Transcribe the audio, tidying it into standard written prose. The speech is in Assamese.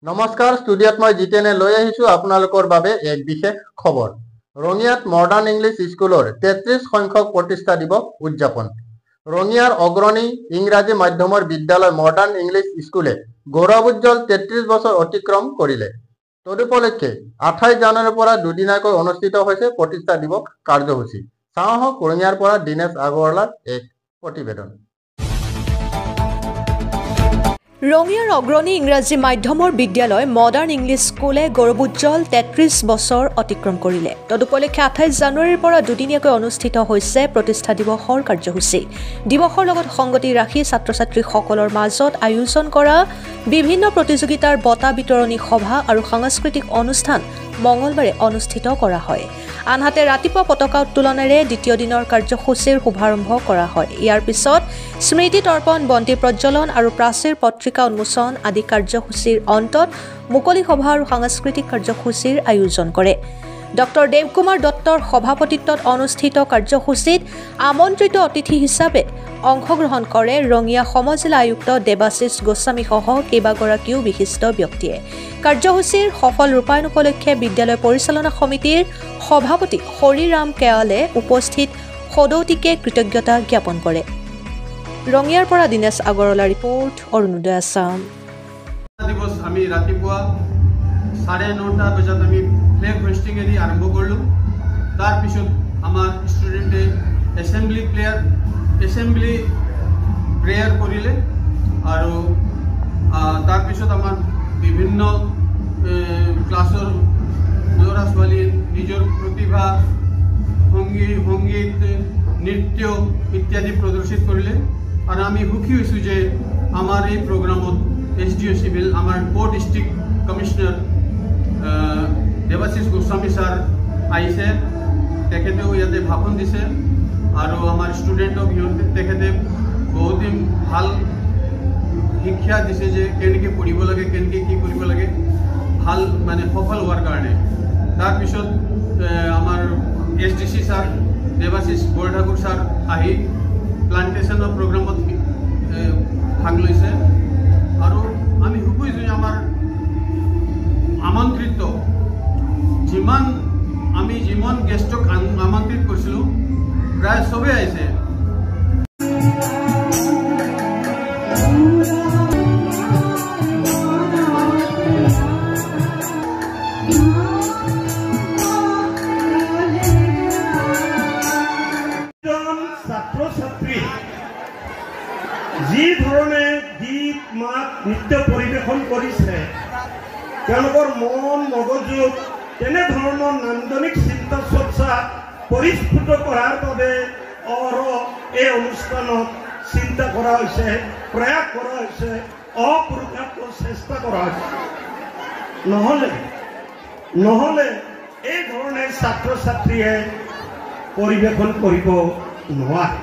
নমস্কাৰ ষ্টুডিঅ'ত মই জিতেনে লৈ আহিছোঁ আপোনালোকৰ বাবে এক বিশেষ খবৰ। ৰঙিয়াত মডাৰ্ণ ইংলিছ স্কুলৰ 33 সংখ্যক প্ৰতিষ্ঠা দিৱস উদযাপন। ৰঙিয়াৰ অগ্ৰণী ইংৰাজী মাধ্যমৰ বিদ্যালয় মডাৰ্ণ ইংলিছ স্কুলে গৌৰৱোজ্জ্বল 33 বছৰ অতিক্ৰম কৰিলে। তদুপলক্ষে 28 জানুৱাৰীৰ পৰা দুদিনীয়াকৈ অনুষ্ঠিত হৈছে প্ৰতিষ্ঠা দিৱস কাৰ্যসূচী। চাওঁ আহক ৰঙিয়াৰ পৰা দিনেশ আগৰৱালাৰ এক প্ৰতিবেদন। ৰঙিয়াৰ অগ্ৰণী ইংৰাজী মাধ্যমৰ বিদ্যালয় মডাৰ্ণ ইংলিছ স্কুলে গৌৰৱোজ্জ্বল 33 বছৰ অতিক্ৰম কৰিলে। তদুপলক্ষে 28 জানুৱাৰীৰ পৰা দুদিনীয়াকৈ অনুষ্ঠিত হৈছে প্ৰতিষ্ঠা দিৱসৰ কাৰ্যসূচী। দিৱসৰ লগত সংগতি ৰাখি ছাত্ৰ ছাত্ৰীসকলৰ মাজত আয়োজন কৰা বিভিন্ন প্ৰতিযোগিতাৰ বঁটা বিতৰণী সভা আৰু সাংস্কৃতিক অনুষ্ঠান মঙলবাৰে অনুষ্ঠিত কৰা হয়। আনহাতে ৰাতিপুৱা পতাকা উত্তোলনেৰে দ্বিতীয় দিনৰ কাৰ্যসূচীৰ শুভাৰম্ভ কৰা হয়। ইয়াৰ পিছত স্মৃতি তৰ্পণ, বন্তি প্ৰজ্বলন আৰু প্ৰাচীৰ পত্ৰিকা উন্মোচন আদি কাৰ্যসূচীৰ অন্তত মুকলি সভা আৰু সাংস্কৃতিক কাৰ্যসূচীৰ আয়োজন কৰে। ডক্টৰ দেৱকুমাৰ দত্তৰ সভাপতিত্বত অনুষ্ঠিত কাৰ্যসূচীত আমন্ত্ৰিত অতিথি হিচাপে অংশগ্ৰহণ কৰে ৰঙিয়া সমজিলা আয়ুক্ত দেৱাশিষ গোস্বামীসহ কেইবাগৰাকীও বিশিষ্ট ব্যক্তিয়ে। কাৰ্যসূচীৰ সফল ৰূপায়ণ উপলক্ষে বিদ্যালয় পৰিচালনা সমিতিৰ সভাপতি হৰিৰাম কেৱালে উপস্থিত সদৌতিকে কৃতজ্ঞতা জ্ঞাপন কৰে। ৰঙিয়াৰ পৰা দিনেশ আগৰৱালা ৰিপৰ্ট, অৰুণোদয় আছাম। দিৱস আমি ৰাতিপুৱা 9:30 বজাত আমি ফ্লেগ হোষ্টিং এৰি আৰম্ভ কৰিলোঁ। তাৰপিছত আমাৰ ষ্টুডেণ্টে এছেম্বলি প্ৰেয়াৰ কৰিলে আৰু তাৰপিছত আমাৰ বিভিন্ন ক্লাছৰ ল'ৰা ছোৱালীয়ে নিজৰ প্ৰতিভা সংগীত নৃত্য ইত্যাদি প্ৰদৰ্শিত কৰিলে আৰু আমি সুখী হৈছোঁ যে আমাৰ এই প্ৰগ্ৰামত SDO চিভিল আমাৰ district commissioner Debashish Goswami sir আহিছে। তেখেতেও ইয়াতে ভাষণ দিছে আৰু আমাৰ ষ্টুডেণ্টক তেখেতে বহুত ভাল শিক্ষা দিছে যে কেনেকৈ পঢ়িব লাগে, কেনেকৈ কি কৰিব লাগে, ভাল মানে সফল হোৱাৰ কাৰণে। তাৰপিছত আমাৰ SDC sir Debashish Borthakur sir আহি প্লান্টেশ্যনৰ প্ৰগ্ৰামত ভাগ লৈছে আৰু আমি সুখী হৈছোঁ যে আমাৰ আমন্ত্ৰিত যিমান গেষ্টক আমন্ত্ৰিত কৰিছিলোঁ প্ৰায় চবেই আহিছে। ছাত্ৰ ছাত্ৰী যি ধৰণে গীত মাত নৃত্য পৰিৱেশন কৰিছে, তেওঁলোকৰ মন মগজুত তেনেধৰণৰ নান্দনিক চিন্তা চৰ্চা পৰিস্ফুট কৰাৰ বাবে এই অনুষ্ঠানত চিন্তা কৰা হৈছে, প্ৰয়াস কৰা হৈছে, অপুৰুষাৰ্থ চেষ্টা কৰা হৈছে। নহ'লে এই ধৰণে ছাত্ৰ ছাত্ৰীয়ে পৰিৱেশন কৰিব নোৱাৰে।